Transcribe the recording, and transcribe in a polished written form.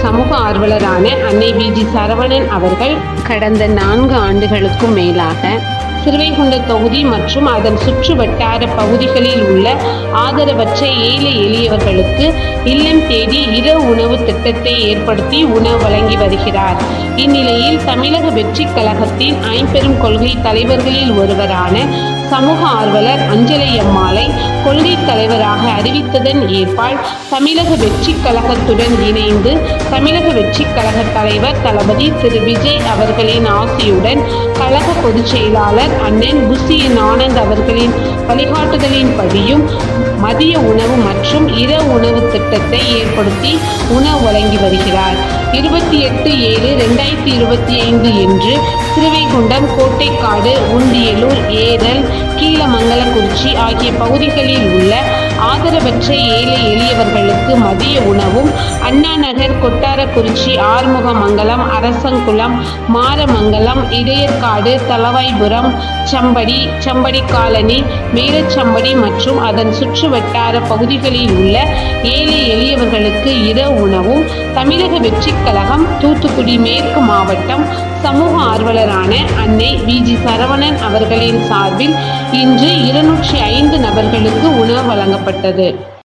சமூக ஆர்வலரான அன்னை வி.ஜி. சரவணன் அவர்கள் கடந்த 4 ஆண்டுகளுக்கும் மேலாக சிறுவைகுண்ட தொகுதி மற்றும் அதன் சுற்று வட்டார பகுதிகளில் உள்ள ஆதரவற்ற ஏழை எளியவர்களுக்கு இல்லம் தேடி இரவு உணவு திட்டத்தை ஏற்படுத்தி உணவு வழங்கி வருகிறார். இந்நிலையில் தமிழக வெற்றிக் கழகத்தின் ஐம்பெரும் கொள்கை தலைவர்களில் ஒருவரான சமூக ஆர்வலர் அஞ்சலை அம்மாளை கொள்கை தலைவராக அறிவித்ததன் ஏற்பால் தமிழக வெற்றிக் கழகத்துடன் இணைந்து தமிழக வெற்றிக் கழக தலைவர் தளபதி திரு விஜய் அவர்களின் ஆசியுடன் கழக பொதுச் செயலாளர் அண்ணன் புசியன் ஆனந்த் அவர்களின் வழிகாட்டுதலின்படியும் மதிய உணவு மற்றும் இரவு உணவு திட்டத்தை ஏற்படுத்தி உணவு வழங்கி வருகிறார். 28/7/2025 என்று சிறுவைகுண்டம், கோட்டைக்காடு, உண்டியலூர், ஏரல், கீழமங்கலக்குறிச்சி ஆகிய பகுதிகளில் உள்ள ஆதரவற்ற ஏழை எளியவர்களுக்கு மதிய உணவும், அண்ணா நகர், கொட்டாரக்குறிச்சி, ஆறுமுகமங்கலம், அரசங்குளம், மாரமங்கலம், இடையற்காடு, தளவாய்புரம், சம்படி காலனி, மேலச்சம்படி மற்றும் அதன் சுற்று வட்டார பகுதிகளில் உள்ள ஏழை எளியவர்களுக்கு இரவு உணவும் தமிழக வெற்றிக் கழகம் தூத்துக்குடி மேற்கு மாவட்டம் சமூக ஆர்வலரான அன்னை வி.ஜி. சரவணன் அவர்களின் சார்பில் இன்று 205 நபர்களுக்கு உணவு வழங்கப்பட்டது.